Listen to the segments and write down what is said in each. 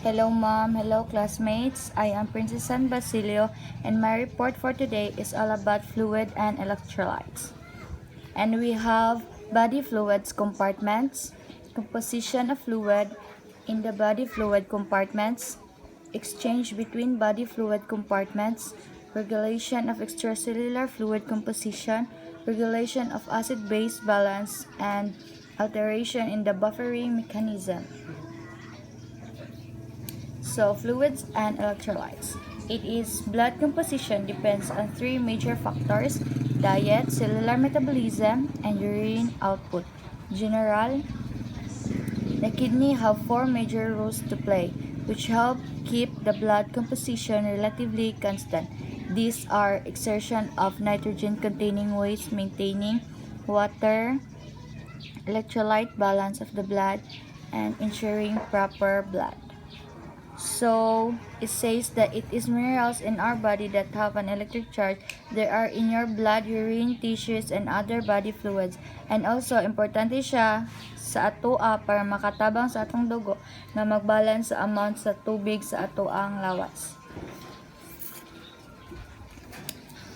Hello mom, hello classmates. I am Princess San Basilio and my report for today is all about fluid and electrolytes. And we have body fluids compartments, composition of fluid in the body fluid compartments, exchange between body fluid compartments, regulation of extracellular fluid composition, regulation of acid-base balance, and alteration in the buffering mechanism. So, fluids and electrolytes. It is blood composition depends on three major factors: diet, cellular metabolism, and urine output. General, the kidney have four major roles to play, which help keep the blood composition relatively constant. These are exertion of nitrogen-containing waste, maintaining water, electrolyte balance of the blood, and ensuring proper blood. So, it says that it is minerals in our body that have an electric charge. They are in your blood, urine, tissues, and other body fluids. And also, importante siya sa atoa para makatabang sa atong dugo na magbalance sa amount sa tubig sa atoang lawas.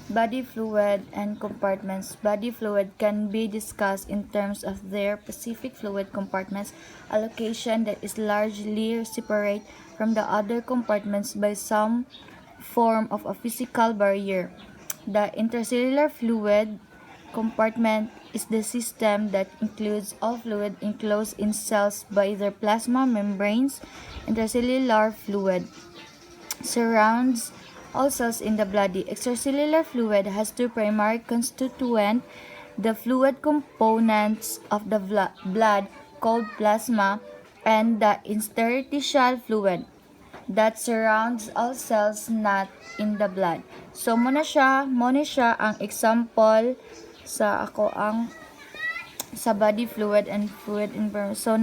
Body fluid and compartments. Body fluid can be discussed in terms of their specific fluid compartments allocation that is largely separate from the other compartments by some form of a physical barrier. The intercellular fluid compartment is the system that includes all fluid enclosed in cells by their plasma membranes. Intercellular fluid surrounds all cells in the body. Extracellular fluid has two primary constituents: the fluid components of the blood called plasma and the interstitial fluid that surrounds all cells not in the blood. So mo na siya ang example sa ako ang sa body fluid and fluid environment. So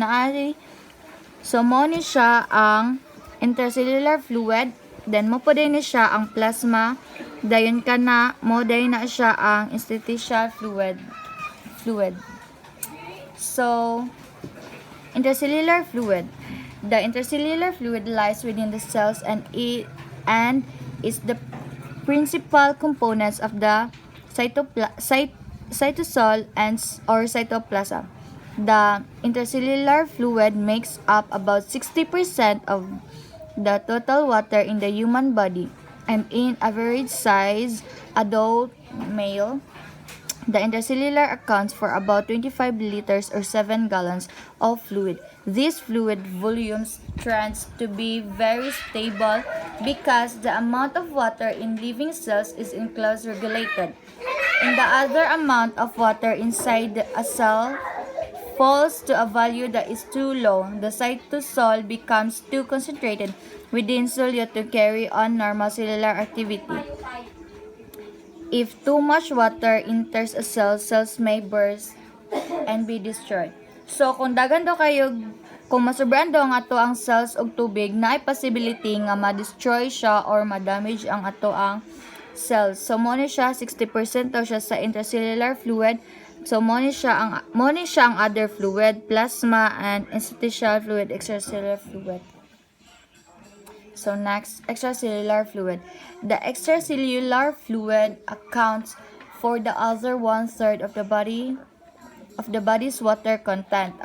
mo ni siya ang intercellular fluid. Then, mo po din siya ang plasma. Dayon ka na, mo din na siya ang interstitial fluid. So, intercellular fluid. The intercellular fluid lies within the cells and is the principal components of the cytosol or cytoplasm. The intercellular fluid makes up about 60% of the total water in the human body, and in average size adult male, the intercellular accounts for about 25 liters or 7 gallons of fluid. This fluid volumes tends to be very stable because the amount of water in living cells is enclosed regulated, and the other amount of water inside a cell falls to a value that is too low. The cytosol becomes too concentrated within cilia to carry on normal cellular activity. If too much water enters a cell, cells may burst and be destroyed. So, kung dagan daw kayo, kung masobrahan daw ang ato ang cells og tubig, na possibility nga ma-destroy siya or ma-damage ang ato ang cells. So, mo ni siya, 60% daw siya sa intercellular fluid. So, mo ni siya ang other fluid, plasma, and interstitial fluid, extracellular fluid. So, next, extracellular fluid. The extracellular fluid accounts for the other 1/3 of the body's water content.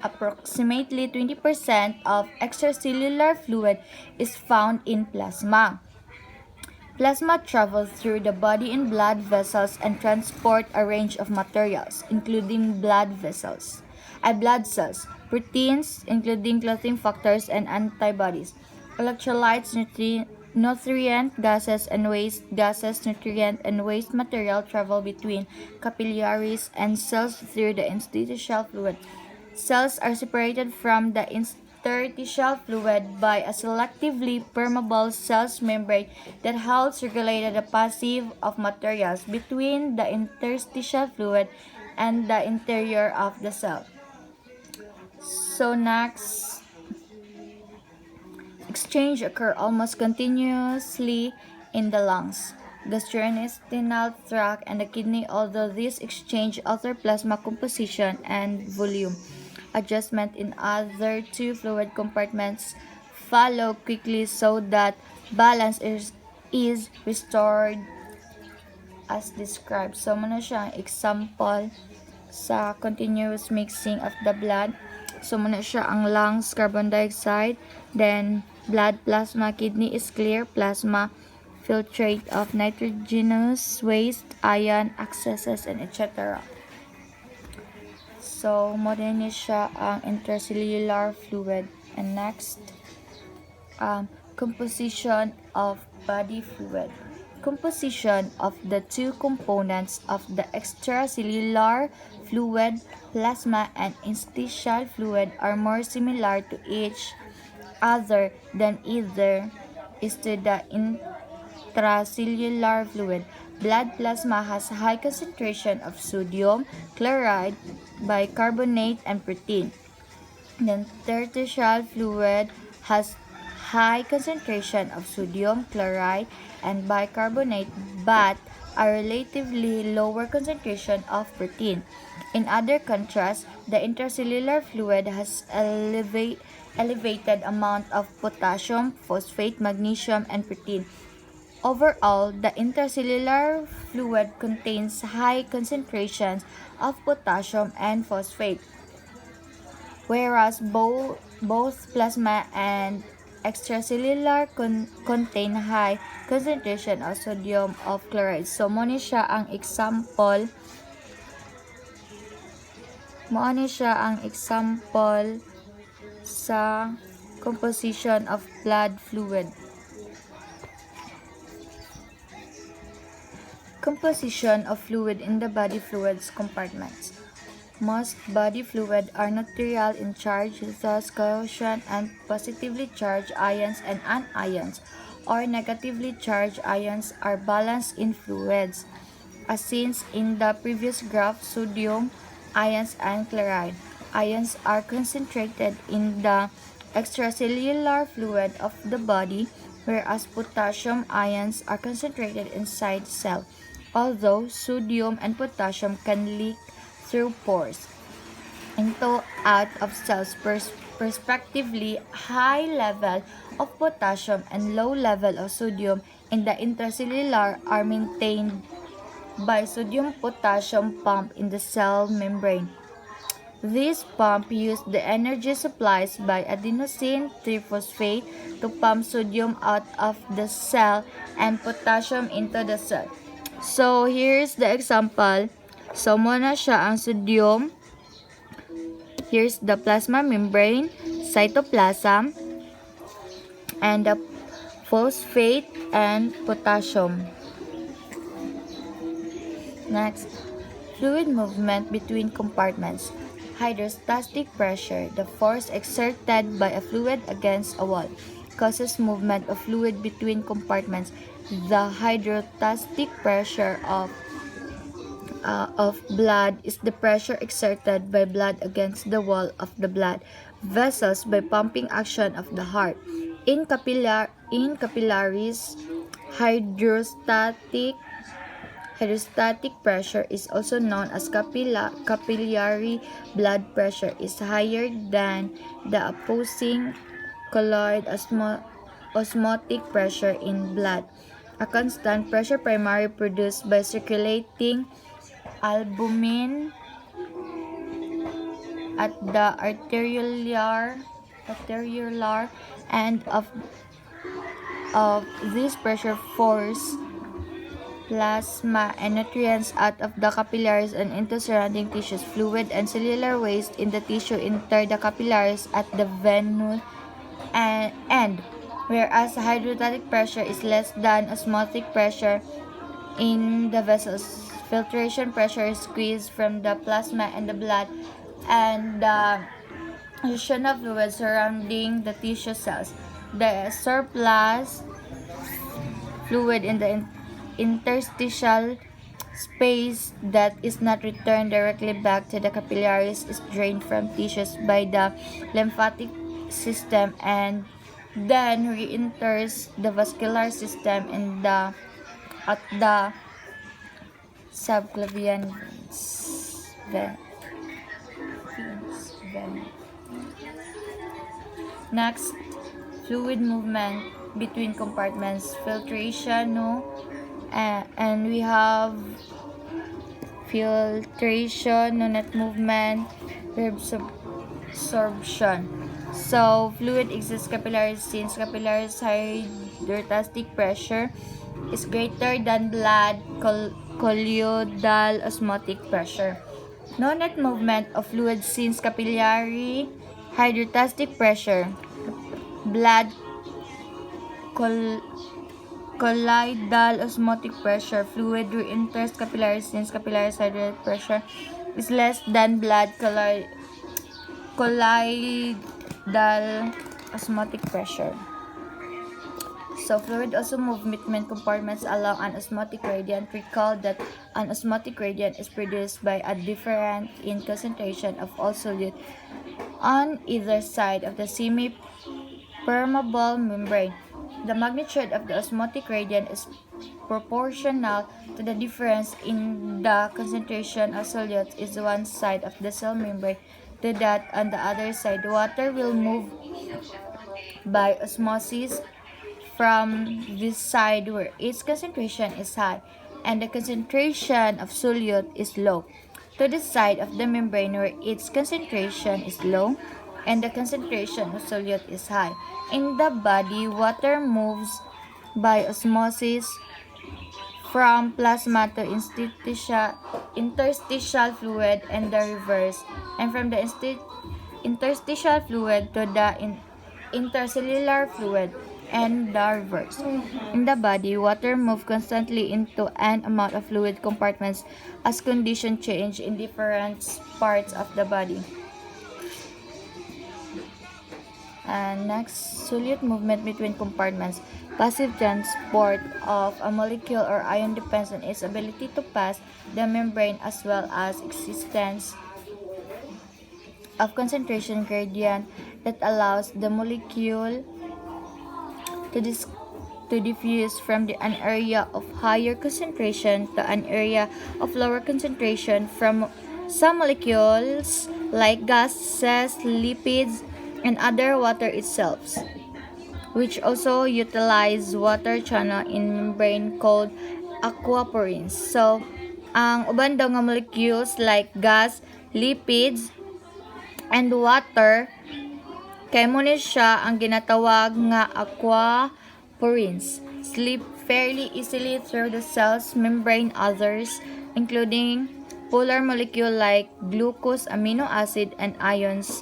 Approximately 20% of extracellular fluid is found in plasma. Plasma travels through the body in blood vessels and transport a range of materials, including blood cells, proteins, including clotting factors and antibodies, electrolytes, nutrient gases and waste gases. Nutrient and waste material travel between capillaries and cells through the interstitial fluid. Cells are separated from the interstitial fluid by a selectively permeable cell membrane that helps regulate the passage of materials between the interstitial fluid and the interior of the cell. So next, exchange occur almost continuously in the lungs, gastrointestinal tract, and the kidney, although this exchange alter plasma composition and volume. Adjustment in other two fluid compartments follow quickly so that balance is restored as described. So, muna siya ang example sa continuous mixing of the blood. So, muna siya ang lungs, carbon dioxide, then blood plasma, kidney is clear, plasma, filtrate of nitrogenous waste, ion, excesses, and etc. So, muna ni siya ang intercellular fluid. And next, composition of body fluid. Composition of the two components of the extracellular fluid, plasma and interstitial fluid are more similar to each other than either is to the intracellular fluid. Blood plasma has high concentration of sodium, chloride, bicarbonate, and protein. The interstitial fluid has high concentration of sodium, chloride, and bicarbonate but a relatively lower concentration of protein. In other contrast, the intercellular fluid has elevated amount of potassium, phosphate, magnesium, and protein. Overall, the intercellular fluid contains high concentrations of potassium and phosphate, whereas both plasma and extracellular contain high concentration of sodium of chloride. So, mo ni siya ang example sa composition of blood fluid. Composition of fluid in the body fluids compartments. Most body fluid are neutral in charge, thus cohesion and positively charged ions and anions, or negatively charged ions are balanced in fluids, as seen in the previous graph. Sodium ions and chloride ions are concentrated in the extracellular fluid of the body, whereas potassium ions are concentrated inside the cell, although sodium and potassium can leak through pores into out of cells respectively. High level of potassium and low level of sodium in the intracellular are maintained by sodium-potassium pump in the cell membrane. This pump uses the energy supplied by adenosine triphosphate to pump sodium out of the cell and potassium into the cell. So, here's the example. So, muna siya ang sodium. Here's the plasma membrane, cytoplasm, and the phosphate and potassium. Next, fluid movement between compartments. Hydrostatic pressure, the force exerted by a fluid against a wall, causes movement of fluid between compartments. The hydrostatic pressure of blood is the pressure exerted by blood against the wall of the blood vessels by pumping action of the heart. In capillaries, hydrostatic pressure is also known as capillary blood pressure is higher than the opposing colloid osmotic pressure in blood. A constant pressure primarily produced by circulating albumin at the arteriolar end of this pressure force plasma and nutrients out of the capillaries and into surrounding tissues. Fluid and cellular waste in the tissue enter the capillaries at the venous end, whereas hydrostatic pressure is less than osmotic pressure in the vessels. Filtration pressure is squeezed from the plasma and the blood and the additional fluid surrounding the tissue cells. The surplus fluid in the interstitial space that is not returned directly back to the capillaries is drained from tissues by the lymphatic system and then re-enters the vascular system at the subclavian veins. Next, fluid movement between compartments, filtration, no? And we have filtration, no net movement, reabsorption. So, fluid exists capillaries since capillaries hydrostatic pressure is greater than blood colloidal osmotic pressure. No net movement of fluid since capillary hydrostatic pressure, blood colloidal osmotic pressure, fluid re-enters capillaries since capillary hydrostatic pressure is less than blood colloidal osmotic pressure. So, fluid also moves between compartments along an osmotic gradient. Recall that an osmotic gradient is produced by a difference in concentration of all solute on either side of the semi-permeable membrane. The magnitude of the osmotic gradient is proportional to the difference in the concentration of solutes is one side of the cell membrane to that on the other side. Water will move by osmosis from this side where its concentration is high and the concentration of solute is low to the side of the membrane where its concentration is low and the concentration of solute is high. In the body, water moves by osmosis from plasma to interstitial fluid and the reverse, and from the interstitial fluid to the intercellular fluid and the reverse. In the body, water moves constantly into an amount of fluid compartments as conditions change in different parts of the body. And next, solute movement between compartments. Passive transport of a molecule or ion depends on its ability to pass the membrane as well as existence of concentration gradient that allows the molecule to diffuse from an area of higher concentration to an area of lower concentration from some molecules like gases, lipids, and other water itself, which also utilize water channel in membrane called aquaporins. So, ang uban daw nga molecules like gas, lipids, and water kay mo ni siya ang ginatawag nga aquaporins. Slip fairly easily through the cell's membrane, others including polar molecule like glucose, amino acid, and ions.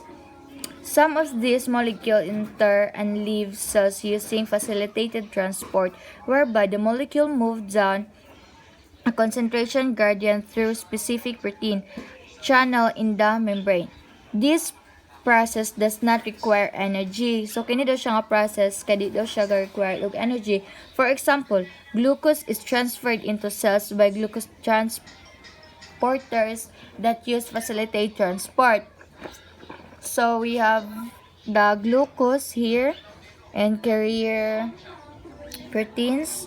Some of these molecules enter and leave cells using facilitated transport, whereby the molecule moves down a concentration gradient through specific protein channel in the membrane. This process does not require energy. So, kini daw siya nga process, kaya di daw siya require og energy. For example, glucose is transferred into cells by glucose transporters that use facilitate transport. So, we have the glucose here and carrier proteins,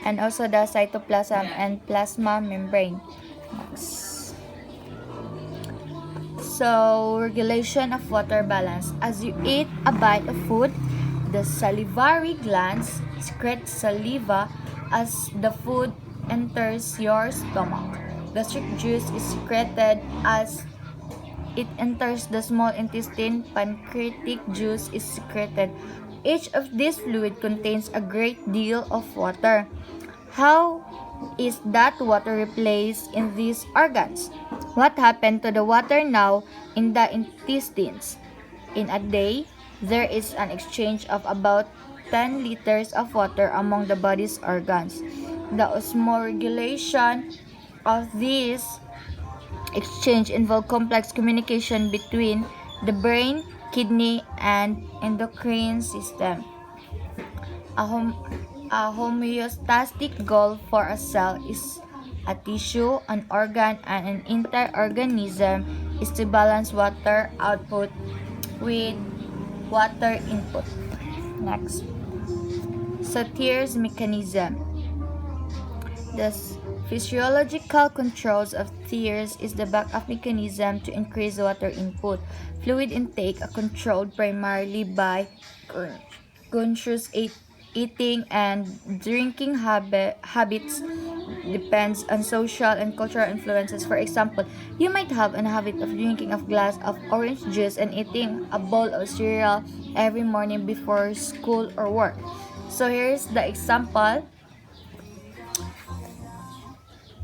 and also the cytoplasm and plasma membrane. So, regulation of water balance. As you eat a bite of food, the salivary glands secrete saliva as the food enters your stomach. Gastric juice is secreted as it enters the small intestine. Pancreatic juice is secreted. Each of these fluids contains a great deal of water. How is that water replaced in these organs? What happened to the water now in the intestines? In a day, there is an exchange of about 10 liters of water among the body's organs. The osmoregulation of this exchange involves complex communication between the brain, kidney, and endocrine system. A homeostatic goal for a cell is a tissue, an organ, and an entire organism is to balance water output with water input. Next. Satier's mechanism. The physiological controls of tears is the backup mechanism to increase water input. Fluid intake are controlled primarily by conscious eating and drinking habits depends on social and cultural influences. For example, you might have a habit of drinking a glass of orange juice and eating a bowl of cereal every morning before school or work. So here's the example.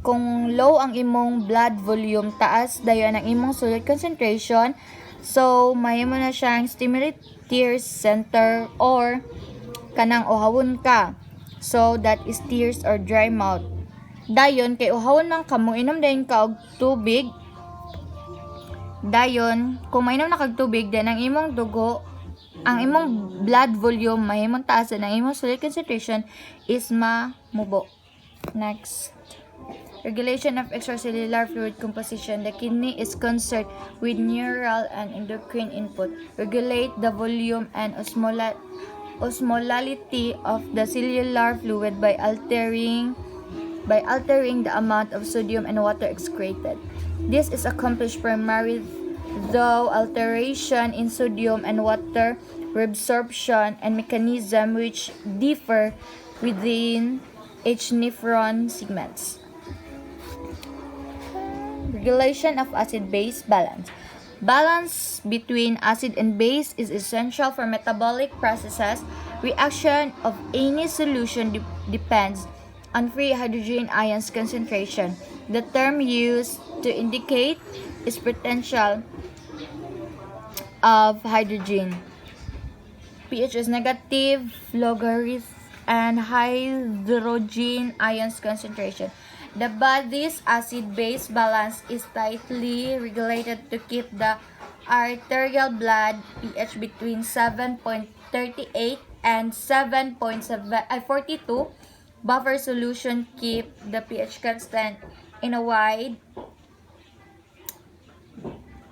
Kung low ang imong blood volume, taas dayon ang imong solute concentration, so mahimo na siyang stimulate tears center or kanang uhawon ka. So that is tears or dry mouth. Dayon kay uhawon man ka mo inom dayon ka og tubig. Dayon kung mainom na kag tubig then ang imong dugo, ang imong blood volume mahimong taasan, ang imong solute concentration is mamubo. Next. Regulation of extracellular fluid composition. The kidney is concerned with neural and endocrine input. Regulate the volume and osmolality of the cellular fluid by altering the amount of sodium and water excreted. This is accomplished primarily through alteration in sodium and water reabsorption and mechanism which differ within each nephron segments. Regulation of acid-base balance. Balance between acid and base is essential for metabolic processes. Reaction of any solution depends on free hydrogen ions concentration. The term used to indicate is potential of hydrogen. pH is negative, logarithm, and hydrogen ions concentration. The body's acid-base balance is tightly regulated to keep the arterial blood pH between 7.38 and 7.42. Buffer solution keep the pH constant in a wide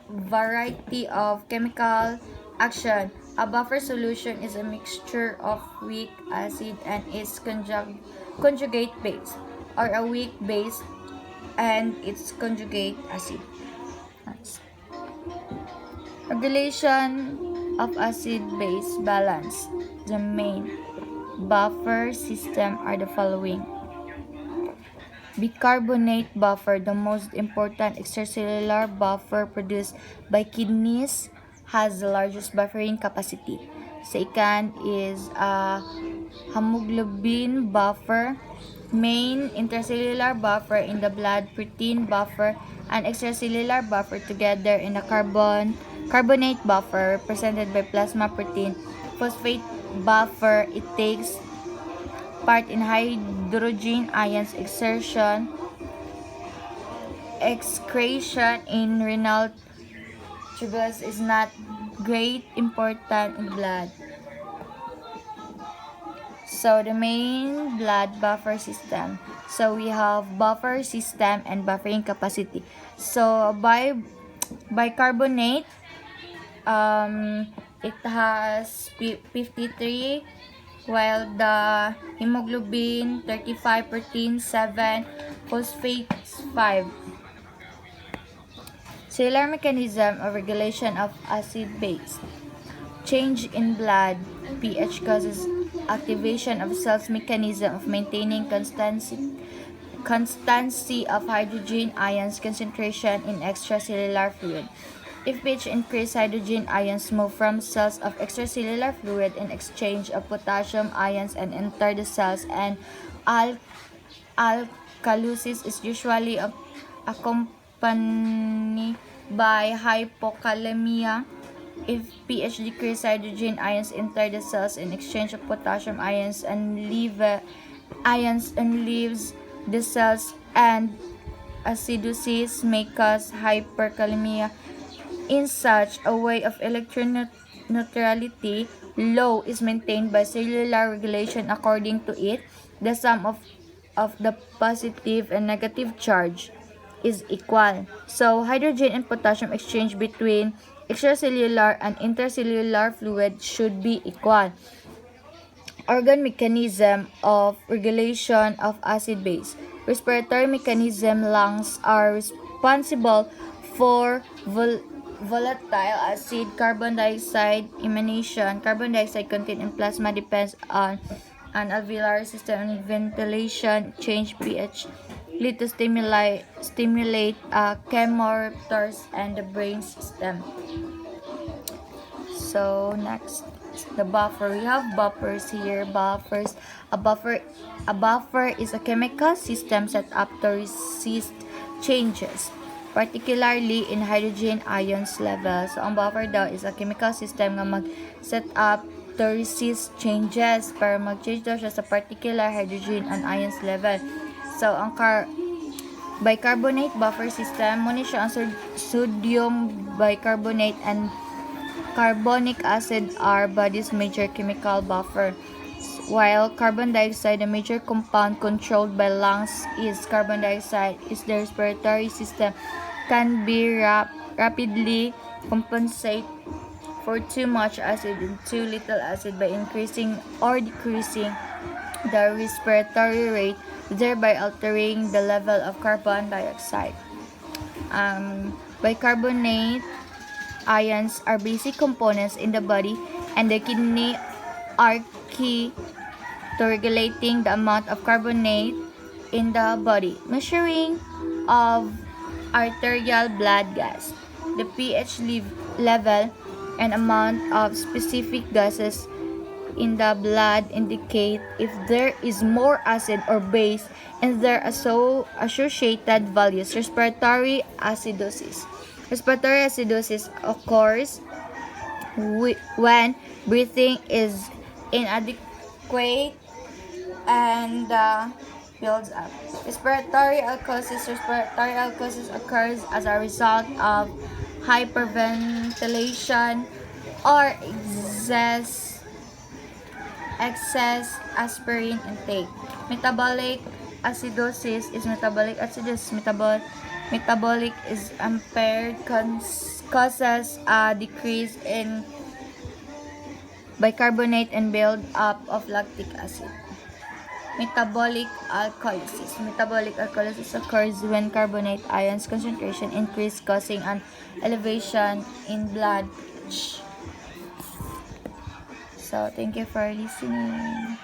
variety of chemical action. A buffer solution is a mixture of weak acid and its conjugate base, or a weak base and its conjugate acid. Regulation of acid-base balance. The main buffer system are the following. Bicarbonate buffer, the most important extracellular buffer produced by kidneys, has the largest buffering capacity. Second is a hemoglobin buffer, main intracellular buffer in the blood, protein buffer, and extracellular buffer together in a carbonate buffer represented by plasma protein. Phosphate buffer, it takes part in hydrogen ions excretion in renal tubules, is not great important in blood. So the main blood buffer system. So we have buffer system and buffering capacity. So bicarbonate, it has 53, while the hemoglobin 35, protein 7, phosphates 5. Cellular mechanism of regulation of acid-base. Change in blood pH causes activation of cells' mechanism of maintaining constancy of hydrogen ions concentration in extracellular fluid. If pH increases, hydrogen ions move from cells of extracellular fluid in exchange of potassium ions and enter the cells, and alkalosis is usually accompanied by hypokalemia. If pH decreases, hydrogen ions enter the cells in exchange of potassium ions and leaves the cells, and acidosis may cause hyperkalemia. In such a way of electroneutrality, law is maintained by cellular regulation. According to it, the sum of the positive and negative charge is equal. So hydrogen and potassium exchange between extracellular and intercellular fluid should be equal. Organ mechanism of regulation of acid base. respiratory mechanism. Lungs are responsible for volatile acid, carbon dioxide emanation. Carbon dioxide content in plasma depends on an alveolar system and ventilation change pH lead to stimulate chemoreceptors and the brain system. So next, the buffer. We have buffers here. Buffers. A buffer. A buffer is a chemical system set up to resist changes, particularly in hydrogen ions level. So ang buffer daw is a chemical system nga mag-set up to resist changes para mag-change daw siya sa particular hydrogen and ions level. So ang bicarbonate buffer system mo ni siya ang sodium bicarbonate and carbonic acid are body's major chemical buffer, while carbon dioxide, a major compound controlled by lungs, is carbon dioxide. Is the respiratory system can be rapidly compensate for too much acid and too little acid by increasing or decreasing the respiratory rate, thereby altering the level of carbon dioxide. Bicarbonate ions are basic components in the body, and the kidney are key to regulating the amount of carbonate in the body. Measuring of arterial blood gas, the pH level and amount of specific gases in the blood indicate if there is more acid or base and their associated values. Respiratory acidosis. Respiratory acidosis occurs when breathing is inadequate and builds up. Respiratory alkalosis. Respiratory alkalosis occurs as a result of hyperventilation or excess aspirin intake. Metabolic acidosis is metabolic is impaired, causes a decrease in bicarbonate and build up of lactic acid. Metabolic alkalosis. Metabolic alkalosis occurs when carbonate ions concentration increase, causing an elevation in blood pH. So, thank you for listening.